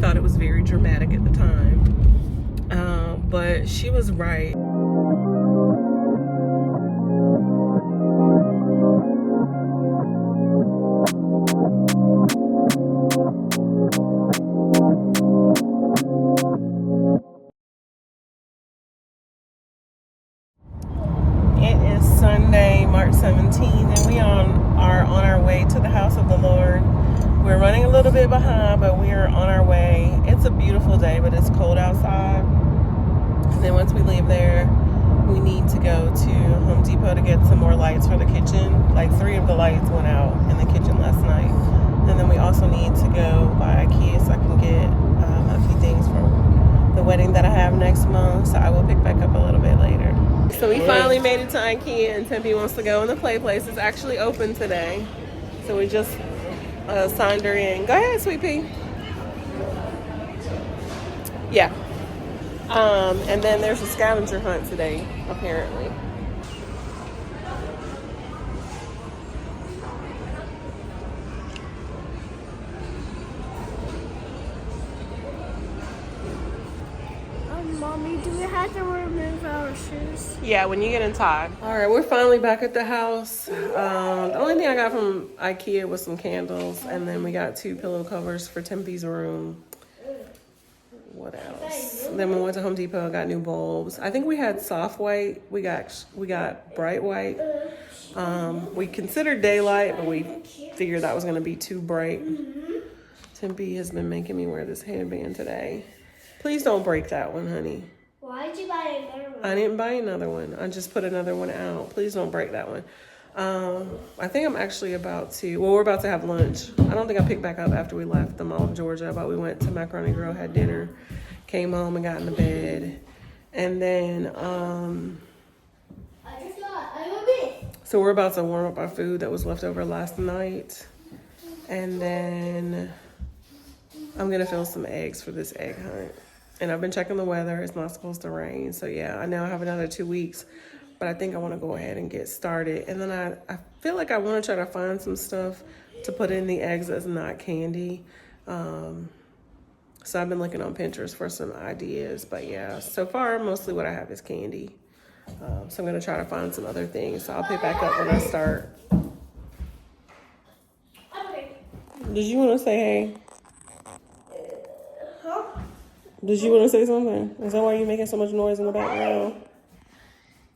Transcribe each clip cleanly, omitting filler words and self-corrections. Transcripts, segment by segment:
thought it was very dramatic at the time. But she was right. It is Sunday, March 17th, and we are on our way to the house of the Lord. We're running a little bit behind, but we are on our way. It's a beautiful day, but it's cold outside. And then once we leave there, we need to go to Home Depot to get some more lights for the kitchen. Like 3 of the lights went out in the kitchen last night. And then we also need to go by IKEA so I can get a few things for the wedding that I have next month. So I will pick back up a little bit later. So we finally made it to IKEA, and Tempe wants to go in the play place. It's actually open today. So we just signed her in. Go ahead, Sweet Pea. Yeah. And then there's a scavenger hunt today, apparently. Mommy, do we have to remove our shoes? Yeah, when you get inside. All right, we're finally back at the house. The only thing I got from IKEA was some candles, and then we got 2 pillow covers for Tempe's room. What else? Then we went to Home Depot, got new bulbs. I think we had soft white. We got bright white. We considered daylight, but we figured that was gonna be too bright. Tempe has been making me wear this headband today. Please don't break that one, honey. Why did you buy another one? I didn't buy another one. I just put another one out. Please don't break that one. I think I'm actually about to, well, we're about to have lunch. I don't think I picked back up after we left the Mall of Georgia, but we went to Macaroni Grill, had dinner, came home and got in the bed. And then, so we're about to warm up our food that was left over last night. And then I'm going to fill some eggs for this egg hunt. And I've been checking the weather. It's not supposed to rain. So yeah, I know I have another 2 weeks, but I think I want to go ahead and get started. And then I feel like I want to try to find some stuff to put in the eggs that's not candy. So I've been looking on Pinterest for some ideas, but yeah, so far, mostly what I have is candy. So I'm going to try to find some other things. So I'll pick back up when I start. Did you want to say hey? Did you want to say something? Is that why you're making so much noise in the background?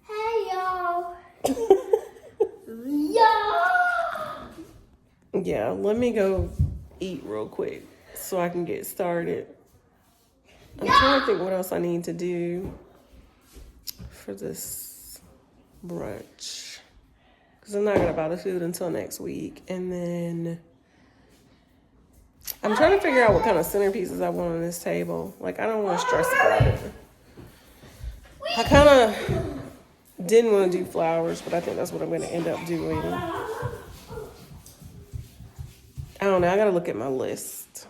Hey, y'all. Y'all. Yeah, let me go eat real quick so I can get started. I'm trying to think what else I need to do for this brunch. Because I'm not going to buy the food until next week. And then I'm trying to figure out what kind of centerpieces I want on this table. Like, I don't want to stress about it. I kind of didn't want to do flowers, but I think that's what I'm going to end up doing. I don't know. I got to look at my list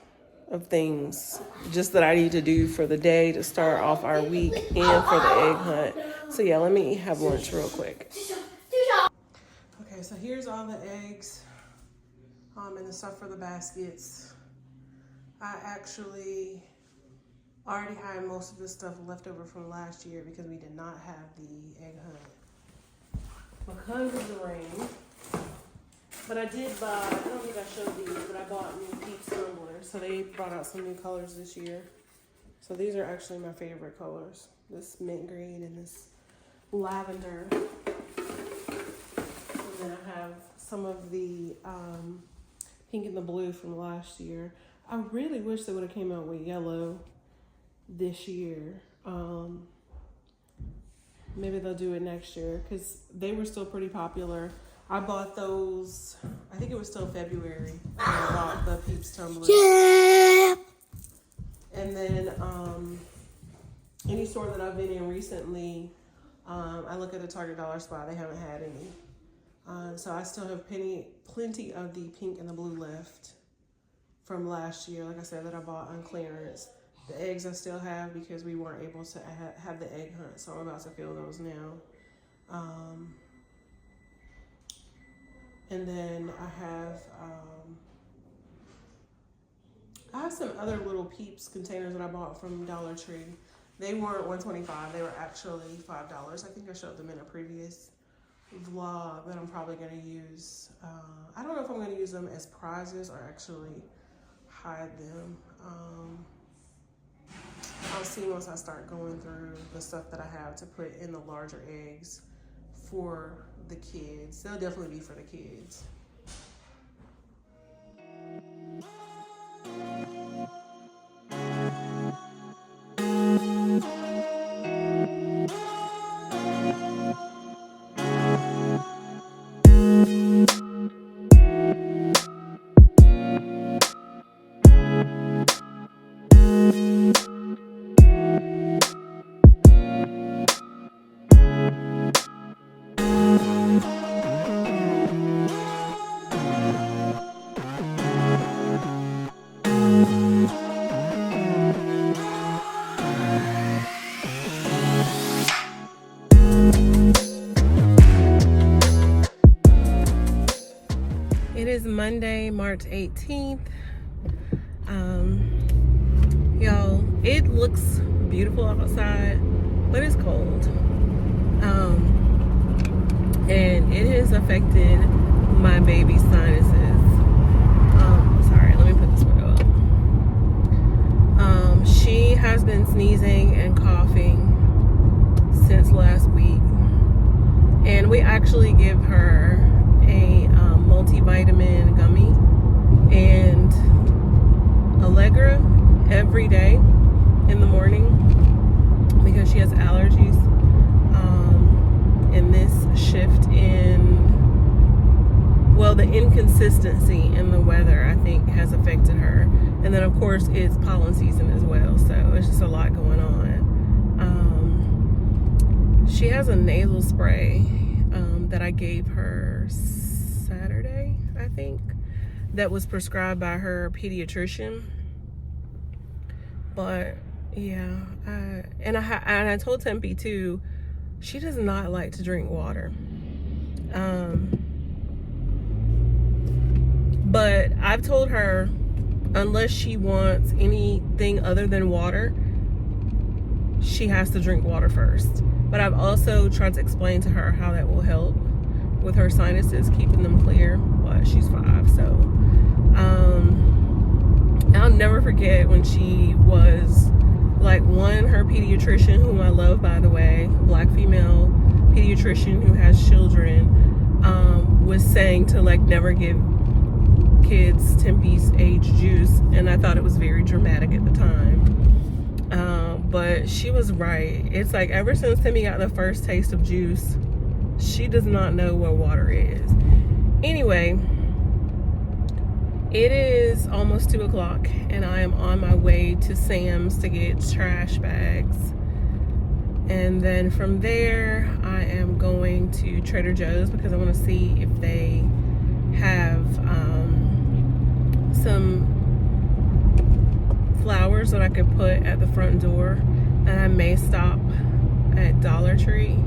of things just that I need to do for the day to start off our week and for the egg hunt. So yeah, let me have lunch real quick. Okay, so here's all the eggs and the stuff for the baskets. I actually already had most of this stuff left over from last year because we did not have the egg hunt because of the rain. But I did buy, I don't think I showed these, but I bought new Peeps tumblers. So they brought out some new colors this year. So these are actually my favorite colors. This mint green and this lavender. And then I have some of the pink and the blue from last year. I really wish they would have came out with yellow this year. Maybe they'll do it next year because they were still pretty popular. I bought those, I think it was still February when I bought the Peeps tumblers. Yeah. And then any store that I've been in recently, I look at the Target Dollar Spot, they haven't had any. So I still have plenty of the pink and the blue left from last year, like I said, that I bought on clearance. The eggs I still have because we weren't able to have the egg hunt, so I'm about to fill those now. And then I I have some other little Peeps containers that I bought from Dollar Tree. They weren't $1.25. They were actually $5. I think I showed them in a previous vlog that I'm probably going to use. I don't know if I'm going to use them as prizes or actually hide them. I'll see once I start going through the stuff that I have to put in the larger eggs for the kids. They'll definitely be for the kids. It is Monday, March 18th. Y'all, it looks beautiful outside, but it's cold. And it has affected my baby's sinuses. Sorry, let me put this window up. She has been sneezing and coughing since last week. And we actually give her a multivitamin gummy and Allegra every day in the morning because she has allergies. And this shift the inconsistency in the weather, I think, has affected her. And then, of course, it's pollen season as well, so it's just a lot going on. She has a nasal spray that I gave her Saturday, I think, that was prescribed by her pediatrician. But yeah, I told Tempe too, she does not like to drink water. But I've told her, unless she wants anything other than water, she has to drink water first. But I've also tried to explain to her how that will help with her sinuses, keeping them clear. But she's 5, so I'll never forget when she was like her pediatrician, whom I love, by the way, black female pediatrician who has children, was saying to like never give kids Tempe's age juice, and I thought it was very dramatic at the time. But she was right. It's like ever since Tempe got the first taste of juice, she does not know what water is. Anyway, it is almost 2 o'clock and I am on my way to Sam's to get trash bags. And then from there, I am going to Trader Joe's because I want to see if they have some flowers that I could put at the front door. And I may stop at Dollar Tree.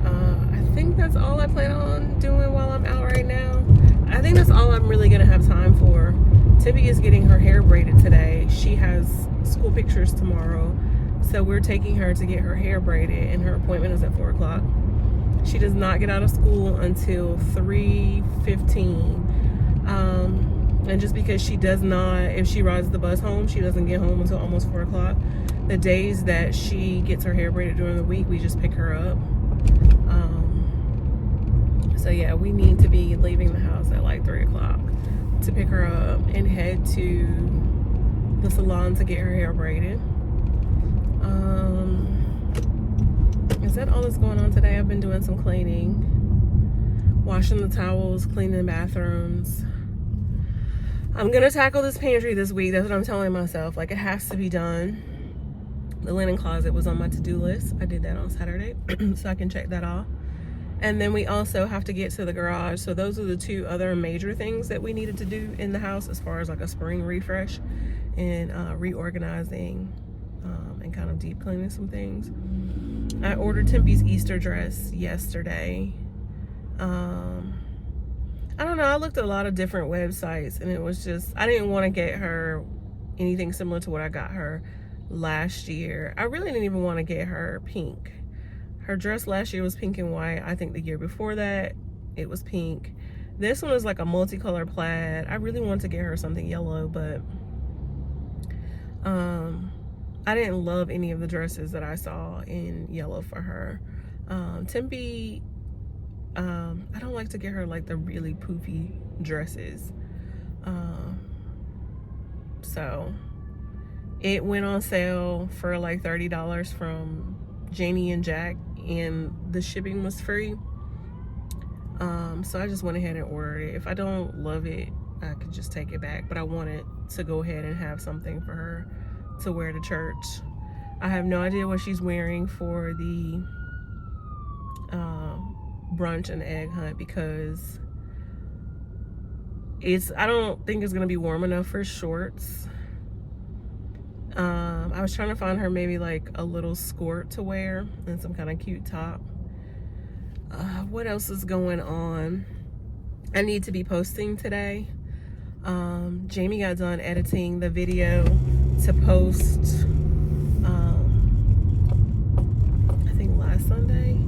I think that's all I plan on doing while I'm out right now. I think that's all I'm really gonna have time for. Tippy is getting her hair braided today. She has school pictures tomorrow, so we're taking her to get her hair braided, and her appointment is at 4 o'clock. She does not get out of school until 3:15. And just because she does not, if she rides the bus home, she doesn't get home until almost 4 o'clock. The days that she gets her hair braided during the week, we just pick her up. So yeah, we need to be leaving the house at like 3 o'clock to pick her up and head to the salon to get her hair braided. Is that all that's going on today? I've been doing some cleaning, washing the towels, cleaning the bathrooms. I'm gonna tackle this pantry this week. That's what I'm telling myself. Like, it has to be done. The linen closet was on my to-do list. I did that on Saturday, so I can check that off. And then we also have to get to the garage. So those are the 2 other major things that we needed to do in the house as far as like a spring refresh and reorganizing and kind of deep cleaning some things. I ordered Tempe's Easter dress yesterday. I I don't know. I looked at a lot of different websites, and it was just, I didn't want to get her anything similar to what I got her last year. I really didn't even want to get her pink. Her dress last year was pink and white. I think the year before that, it was pink. This one is like a multicolor plaid. I really wanted to get her something yellow, but I didn't love any of the dresses that I saw in yellow for her. Tempe, I don't like to get her like the really poofy dresses. So it went on sale for like $30 from Janie and Jack, and the shipping was free. So I just went ahead and ordered it. If I don't love it, I could just take it back, but I wanted to go ahead and have something for her to wear to church. I have no idea what she's wearing for the brunch and egg hunt, because I don't think it's gonna be warm enough for shorts. I was trying to find her maybe like a little skirt to wear and some kind of cute top. What else is going on? I need to be posting today. Jamie got done editing the video to post, I think last Sunday.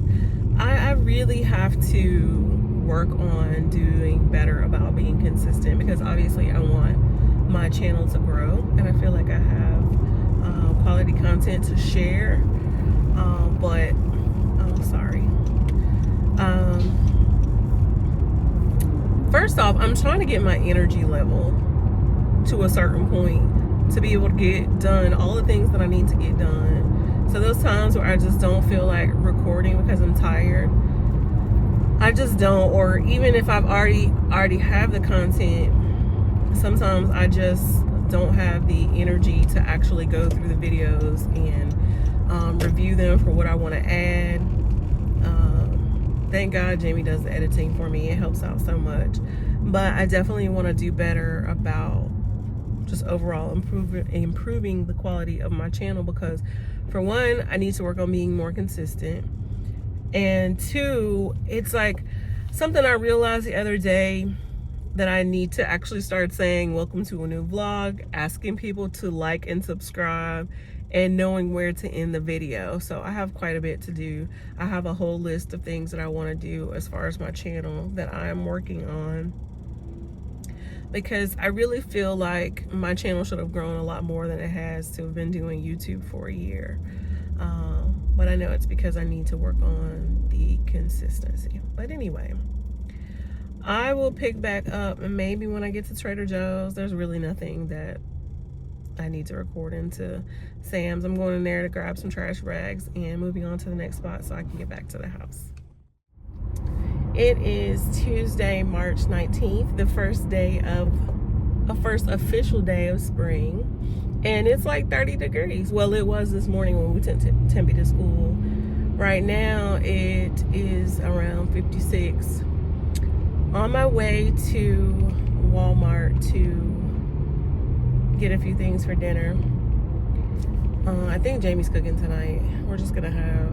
I really have to work on doing better about being consistent, because obviously I want my channel to grow, and I feel like I have quality content to share, but sorry. First off, I'm trying to get my energy level to a certain point to be able to get done all the things that I need to get done. So those times where I just don't feel like recording because I'm tired, I just don't. Or even if I've already have the content, sometimes I just don't have the energy to actually go through the videos and review them for what I want to add. Thank God Jamie does the editing for me. It helps out so much. But I definitely want to do better about just overall improving the quality of my channel, because for one, I need to work on being more consistent. And two, it's like something I realized the other day, that I need to actually start saying welcome to a new vlog, asking people to like and subscribe, and knowing where to end the video. So I have quite a bit to do. I have a whole list of things that I want to do as far as my channel that I am working on, because I really feel like my channel should have grown a lot more than it has to have been doing YouTube for a year. But I know it's because I need to work on the consistency. But anyway, I will pick back up, and maybe when I get to Trader Joe's. There's really nothing that I need to record into Sam's. I'm going in there to grab some trash rags and moving on to the next spot so I can get back to the house. It is Tuesday, March 19th, the first official day of spring, and it's like 30 degrees. Well, it was this morning when we took Tempe to school. Right now it is around 56. On my way to Walmart to get a few things for dinner. I think Jamie's cooking tonight. We're just gonna have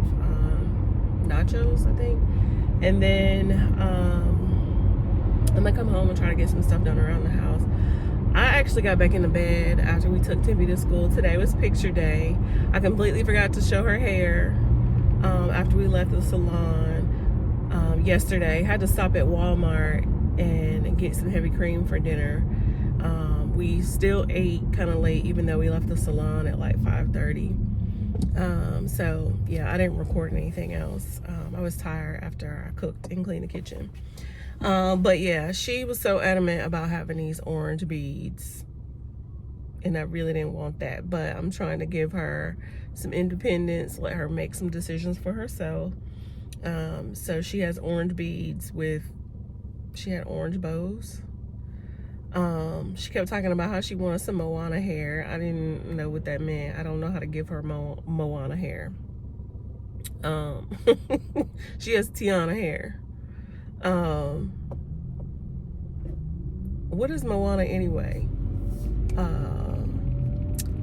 nachos, I think. And then I'm gonna come home and try to get some stuff done around the house. I actually got back into bed after we took Tempe to school. Today was picture day. I completely forgot to show her hair after we left the salon yesterday. Had to stop at Walmart and get some heavy cream for dinner. We still ate kind of late, even though we left the salon at like 5:30. So yeah, I didn't record anything else. I was tired after I cooked and cleaned the kitchen. But yeah, she was so adamant about having these orange beads, and I really didn't want that. But I'm trying to give her some independence, let her make some decisions for herself. So she has orange beads she had orange bows. She kept talking about how she wanted some Moana hair. I didn't know what that meant. I don't know how to give her Moana hair. She has Tiana hair. What is Moana anyway?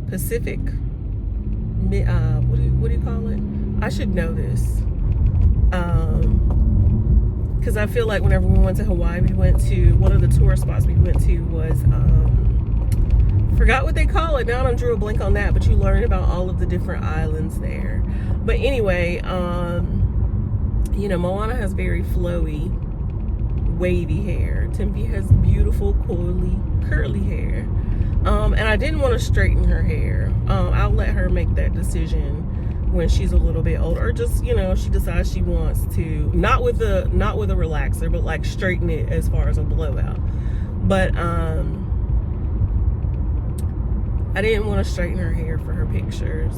Pacific. What do you call it? I should know this. because I feel like whenever we went to Hawaii, we went to one of the tourist spots we went to was forgot what they call it now. I don't drew a blank on that, but you learn about all of the different islands there. But anyway, you know, Moana has very flowy, wavy hair. Tempe has beautiful, curly hair. And I didn't want to straighten her hair. I'll let her make that decision when she's a little bit older, or just, you know, she decides she wants to, not with a relaxer, but like straighten it as far as a blowout. But I didn't want to straighten her hair for her pictures,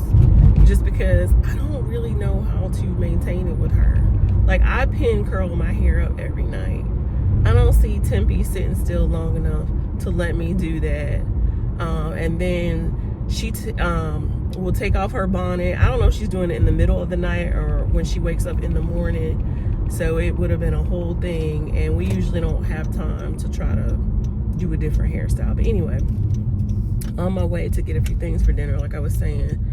just because I don't really know how to maintain it with her. Like, I pin curl my hair up every night. I don't see Tempe sitting still long enough to let me do that. And then she will take off her bonnet. I don't know if she's doing it in the middle of the night or when she wakes up in the morning. So it would have been a whole thing. And we usually don't have time to try to do a different hairstyle. But anyway, on my way to get a few things for dinner, like I was saying,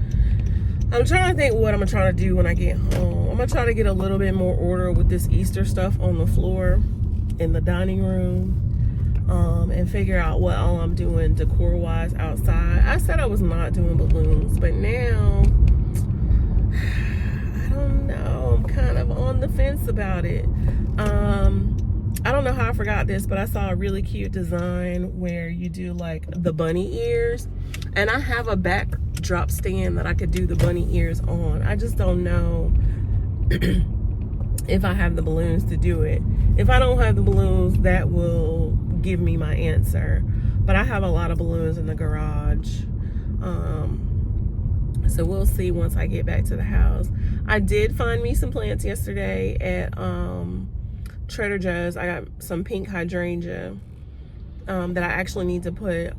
I'm trying to think what I'm trying to do when I get home. I'm gonna try to get a little bit more order with this Easter stuff on the floor in the dining room, and figure out what all I'm doing decor wise outside. I said I was not doing balloons, but now I don't know, I'm kind of on the fence about it. I don't know how I forgot this, but I saw a really cute design where you do like the bunny ears, and I have a backdrop stand that I could do the bunny ears on. I just don't know if I have the balloons to do it. If I don't have the balloons, that will give me my answer. But I have a lot of balloons in the garage. So we'll see once I get back to the house. I did find me some plants yesterday at Trader Joe's. I got some pink hydrangea that I actually need to put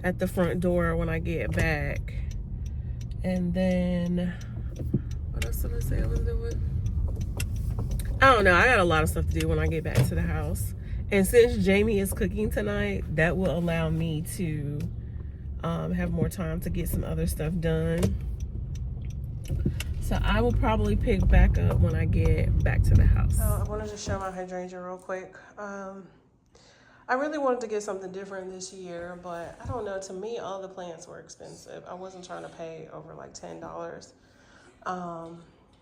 at the front door when I get back. And then, what else did I say I was doing? I don't know. I got a lot of stuff to do when I get back to the house. And since Jamie is cooking tonight, that will allow me to have more time to get some other stuff done. So I will probably pick back up when I get back to the house. I wanted to show my hydrangea real quick. I really wanted to get something different this year, but I don't know. To me, all the plants were expensive. I wasn't trying to pay over like $10.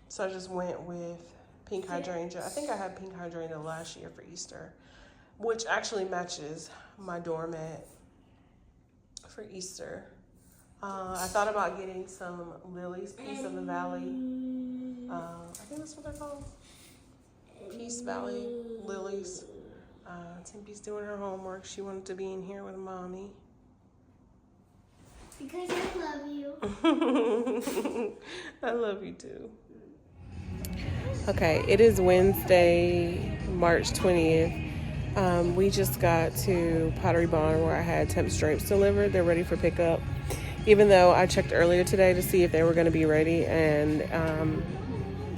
So I just went with pink hydrangea. I think I had pink hydrangea last year for Easter, which actually matches my doormat for Easter. I thought about getting some lilies, Peace of the Valley. I think that's what they're called. Peace Valley lilies. Tempe's doing her homework. She wanted to be in here with mommy. Because I love you. I love you too. Okay, it is Wednesday, March 20th. We just got to Pottery Barn where I had Temps drapes delivered. They're ready for pickup. Even though I checked earlier today to see if they were going to be ready, and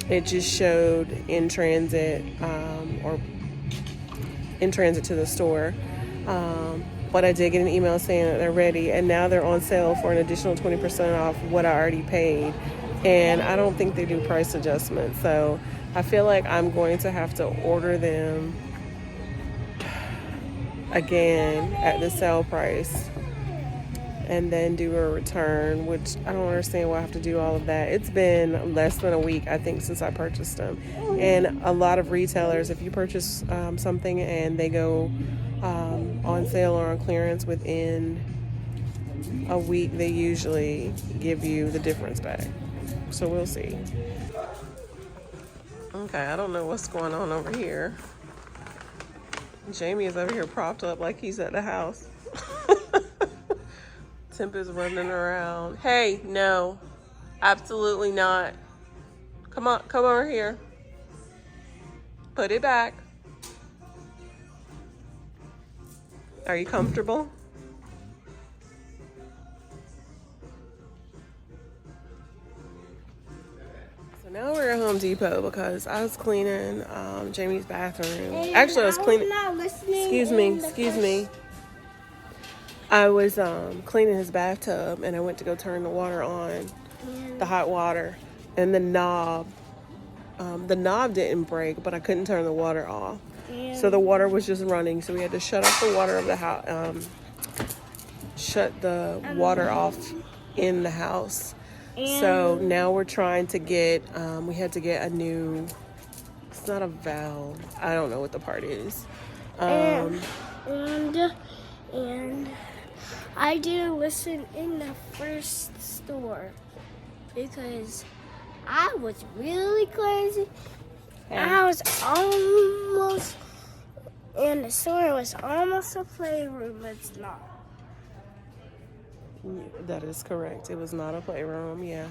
it just showed in transit or in transit to the store. But I did get an email saying that they're ready, and now they're on sale for an additional 20% off what I already paid. And I don't think they do price adjustments, so I feel like I'm going to have to order them again at the sale price and then do a return, which I don't understand why I have to do all of that. It's been less than a week, I think, since I purchased them. And a lot of retailers, if you purchase something and they go on sale or on clearance within a week, they usually give you the difference back. So we'll see. Okay, I don't know what's going on over here. Jamie is over here propped up like he's at the house. Temp is running around. Hey, no, absolutely not. Come on, come over here. Put it back. Are you comfortable? So now we're at Home Depot because I was cleaning Jamie's bathroom. Actually, I was cleaning. Excuse me. I was cleaning his bathtub, and I went to go turn the water on, the hot water, and the knob the knob didn't break, but I couldn't turn the water off. And So the water was just running. So we had to shut off the water of the house, shut the water off in the house. So now we're trying to get, we had to get a new, it's not a valve. I don't know what the part is. and I didn't listen in the first store because I was really crazy. I was almost, and the store was almost a playroom. It's not. That is correct. It was not a playroom, yeah.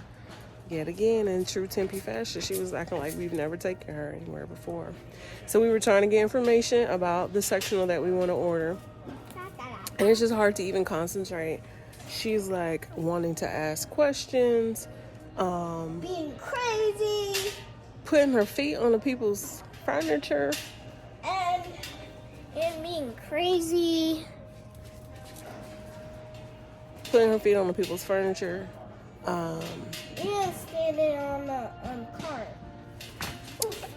Yet again, in true Tempe fashion, she was acting like we've never taken her anywhere before. So we were trying to get information about the sectional that we want to order. And it's just hard to even concentrate. She's like wanting to ask questions, Being crazy putting her feet on the people's furniture. and being crazy. Putting her feet on the people's furniture. And standing on the cart.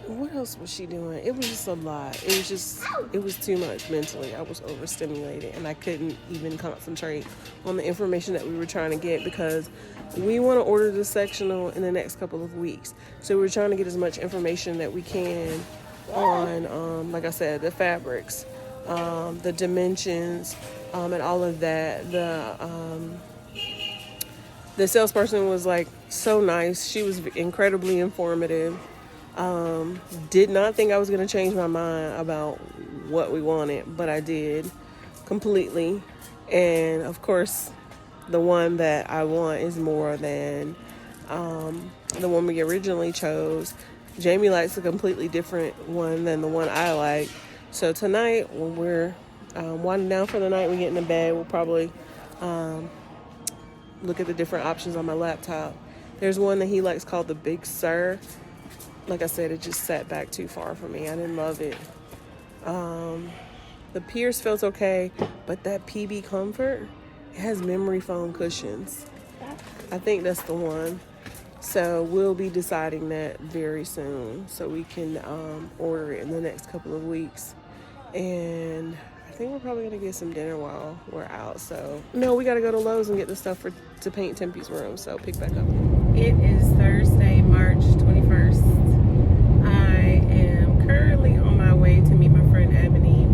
What else was she doing? It was just a lot. It was too much mentally. I was overstimulated and I couldn't even concentrate on the information that we were trying to get because we want to order the sectional in the next couple of weeks. So we're trying to get as much information that we can on, like I said, the fabrics, the dimensions, and all of that. The salesperson was like so nice. She was incredibly informative. Did not think I was going to change my mind about what we wanted, but I did completely. And of course, the one that I want is more than the one we originally chose. Jamie likes a completely different one than the one I like. So tonight, when we're winding down for the night, we get in the bed, we'll probably look at the different options on my laptop. There's one that he likes called the Big Sur. Like I said, it just sat back too far for me. I didn't love it. The Pierce felt okay, but that PB Comfort, it has memory foam cushions. I think that's the one. So we'll be deciding that very soon so we can order it in the next couple of weeks. And I think we're probably going to get some dinner while we're out. So, no, we got to go to Lowe's and get the stuff to paint Tempe's room. So pick back up. It is Thursday, March 21st. I am currently on my way to meet my friend Ebony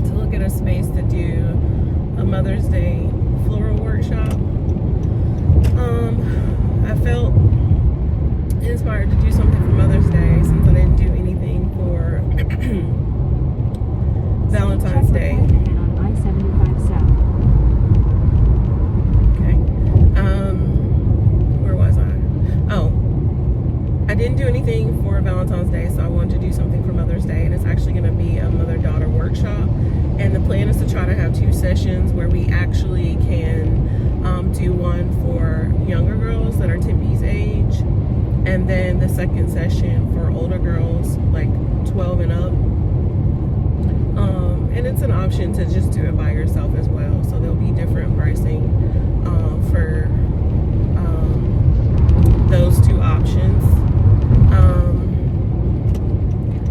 to look at a space to do a Mother's Day floral workshop. I felt inspired to do something for Mother's Day since I didn't do anything for Valentine's Day. Okay. Where was I? Oh, I didn't do anything for Valentine's Day, so I wanted to do something for Mother's Day, and it's actually going to be a mother-daughter workshop. And the plan is to try to have 2 sessions where we actually can do one for younger girls that are Tempe's age, and then the second session for older girls like 12 and up. And it's an option to just do it by yourself as well. So there'll be different pricing for those 2 options.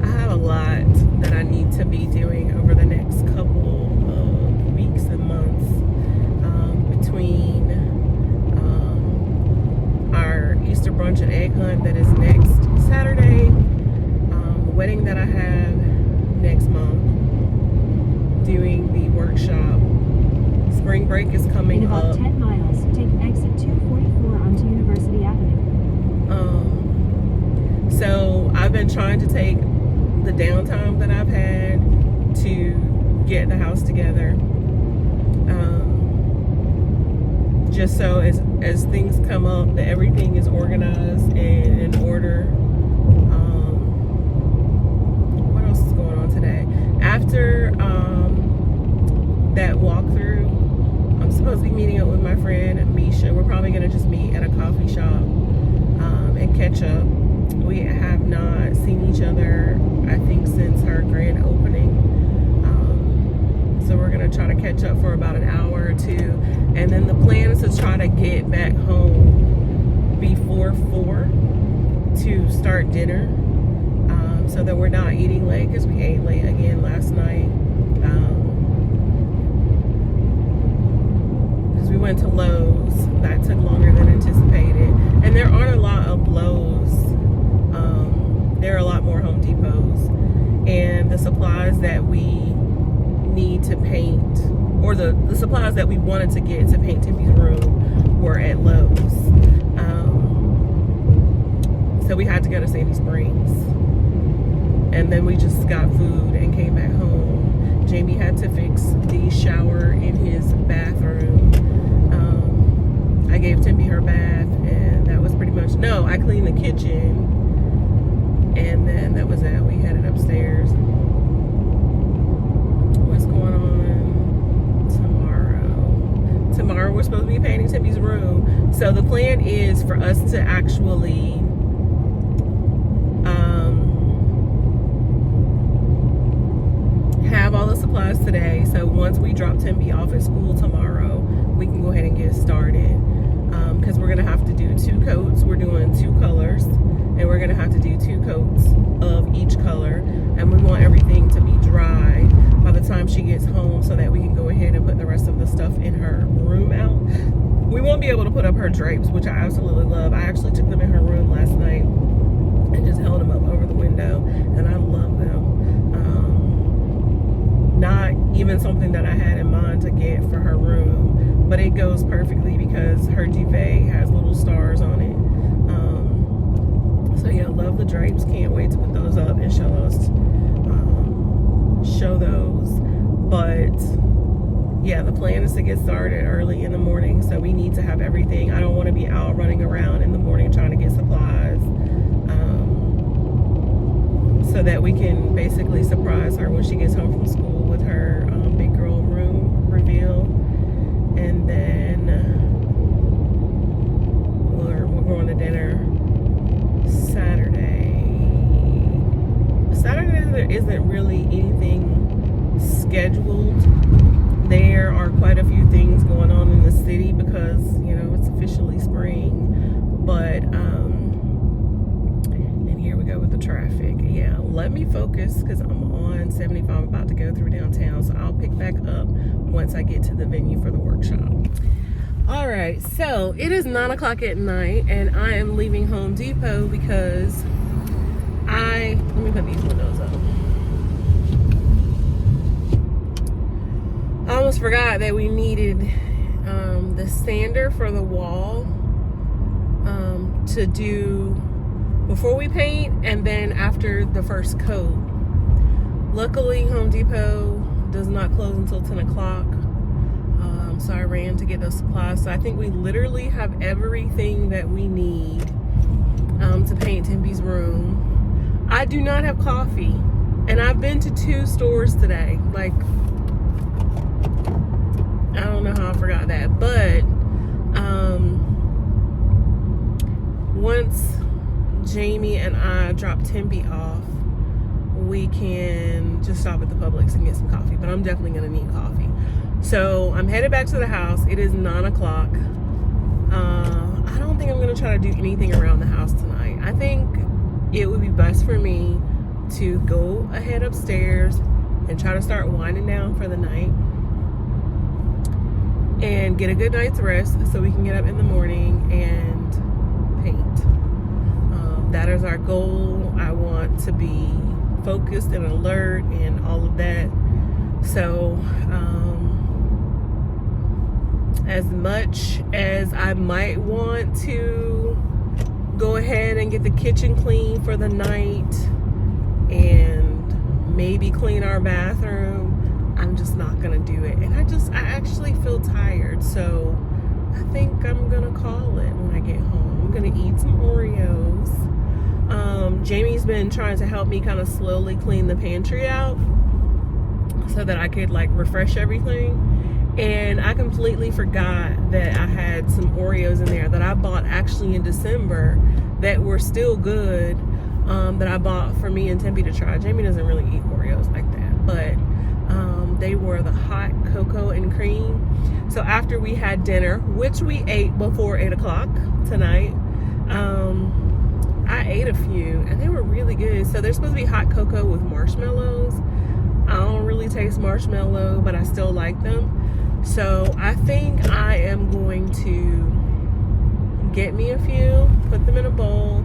I have a lot that I need to be doing over the next couple of weeks and months between our Easter brunch and egg hunt that is next Saturday, the wedding that I have next month, doing the workshop. Spring break is coming In about up. 10 miles, take exit 244 onto University Avenue. So I've been trying to take the downtime that I've had to get the house together. Just so as things come up, that everything is organized and in order. What else is going on today? After that walkthrough, I'm supposed to be meeting up with my friend Misha. We're probably going to just meet at a coffee shop and catch up. We have not seen each other, I think, since her grand opening. So we're going to try to catch up for about an hour or 2. And then the plan is to try to get back home before 4 to start dinner, so that we're not eating late, because we ate late again last night. Because we went to Lowe's. That took longer than anticipated. And there aren't a lot of Lowe's. There are a lot more Home Depots. And the supplies that we need to paint, or the supplies that we wanted to get to paint Timmy's room, were at Lowe's. So we had to go to Sandy Springs. And then we just got food and came back home. Jamie had to fix the shower in his bathroom. I gave Timmy her bath, and that was pretty much, no, I cleaned the kitchen, and then that was it. We headed upstairs. What's going on tomorrow? Tomorrow we're supposed to be painting Timmy's room. So the plan is for us to actually have all the supplies today, so once we drop Timby off at school tomorrow, we can go ahead and get started, because we're gonna have to do 2 coats. We're doing 2 colors, and we're gonna have to do 2 coats of each color, and we want everything to be dry by the time she gets home, so that we can go ahead and put the rest of the stuff in her room out. We won't be able to put up her drapes, which I absolutely love. I actually took them in her room last night and just held them up over the window, and I love them. Not even something that I had in mind to get for her room, but it goes perfectly because her duvet has little stars on it. So yeah, love the drapes. Can't wait to put those up and show those. But yeah, the plan is to get started early in the morning, so we need to have everything. I don't want to be out running around in the morning trying to get supplies, so that we can basically surprise her when she gets home from school with her big girl room reveal. And then we're going to dinner Saturday. There isn't really anything scheduled. There are quite a few things going on in the city because, you know, it's officially spring. But and here we go with the traffic. Yeah, let me focus because I'm on 75. I'm about to go through downtown, so I'll pick back up once I get to the venue for the workshop. All right, so it is 9 o'clock at night, and I am leaving Home Depot because let me put these windows up. I almost forgot that we needed the sander for the wall to do before we paint and then after the first coat. Luckily, Home Depot does not close until 10 o'clock. So I ran to get those supplies. So I think we literally have everything that we need to paint Timby's room. I do not have coffee, and I've been to 2 stores today. Like, I don't know how I forgot that, but once Jamie and I drop Timby off, we can just stop at the Publix and get some coffee, but I'm definitely gonna need coffee. So I'm headed back to the house. It is 9 o'clock. I don't think I'm gonna try to do anything around the house tonight. I think it would be best for me to go ahead upstairs and try to start winding down for the night and get a good night's rest so we can get up in the morning and paint. That is our goal. I want to be focused and alert and all of that. So as much as I might want to go ahead and get the kitchen clean for the night and maybe clean our bathroom, I'm just not gonna do it. And I actually feel tired, so I think I'm gonna call it when I get home. I'm gonna eat some Oreos. Jamie's been trying to help me kind of slowly clean the pantry out so that I could like refresh everything. And I completely forgot that I had some Oreos in there that I bought actually in December that were still good, that I bought for me and Tempe to try. Jamie doesn't really eat Oreos like that, but they were the hot cocoa and cream. So after we had dinner, which we ate before 8 o'clock tonight, I ate a few and they were really good. So they're supposed to be hot cocoa with marshmallows. I don't really taste marshmallow, but I still like them. So I think I am going to get me a few, put them in a bowl,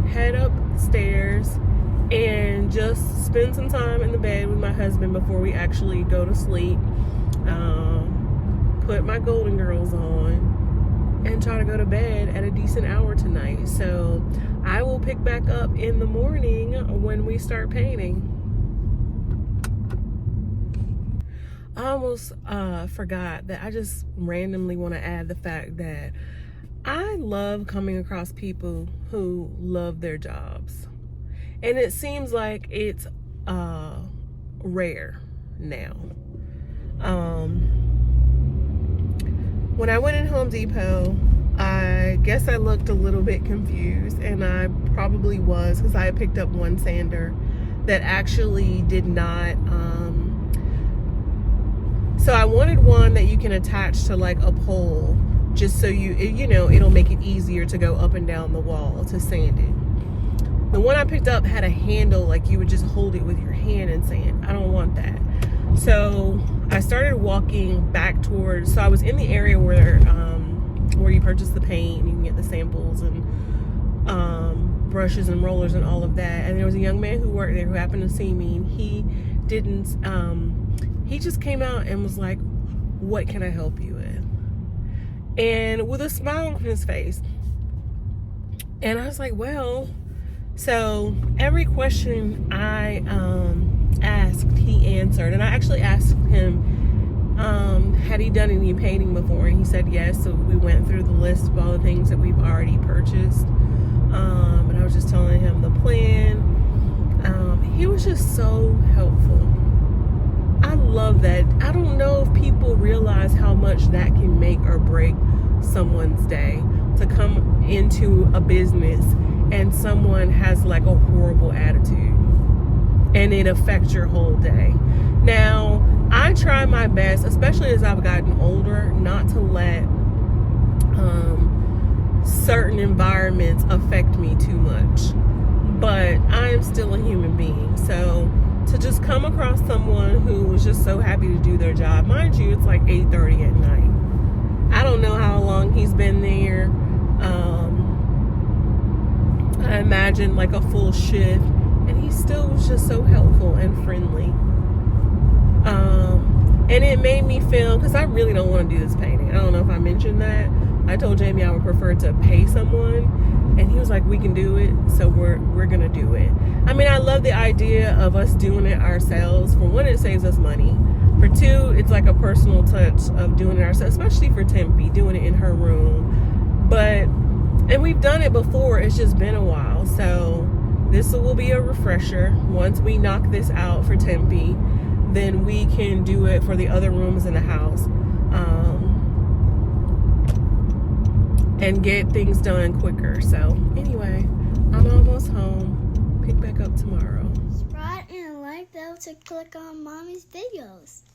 head upstairs, and just spend some time in the bed with my husband before we actually go to sleep. Put my Golden Girls on and try to go to bed at a decent hour tonight. So I will pick back up in the morning when we start painting. I almost forgot that I just randomly want to add the fact that I love coming across people who love their jobs. And it seems like it's rare now. When I went in Home Depot, I guess I looked a little bit confused, and I probably was, because I had picked up one sander that actually did not, so I wanted one that you can attach to like a pole, just so you know, it'll make it easier to go up and down the wall to sand it. The one I picked up had a handle, like you would just hold it with your hand and sand. I don't want that. So I started walking back towards, so I was in the area where you purchase the paint and you can get the samples and brushes and rollers and all of that. And there was a young man who worked there who happened to see me, and he didn't, he just came out and was like, "What can I help you with?" And with a smile on his face. And I was like, well, so every question I asked, he answered. And I actually asked him, had he done any painting before? And he said yes. So we went through the list of all the things that we've already purchased. And I was just telling him the plan. He was just so helpful. I love that. I don't know if people realize how much that can make or break someone's day, to come into a business and someone has like a horrible attitude and it affects your whole day. Now, I try my best, especially as I've gotten older, not to let certain environments affect me too much. But I am still a human being. So to just come across someone who was just so happy to do their job, mind you, it's like 8:30 at night. I don't know how long he's been there. I imagine like a full shift, and he still was just so helpful and friendly. And it made me feel, because I really don't want to do this painting. I don't know if I mentioned that. I told Jamie I would prefer to pay someone, and he was like, "We can do it," so we're gonna do it. I mean, I love the idea of us doing it ourselves. For one, it saves us money. For two, it's like a personal touch of doing it ourselves, especially for Tempe, doing it in her room. And we've done it before, it's just been a while. So this will be a refresher. Once we knock this out for Tempe, then we can do it for the other rooms in the house. And get things done quicker. So anyway, I'm almost home. Pick back up tomorrow. Subscribe and like bell to click on mommy's videos.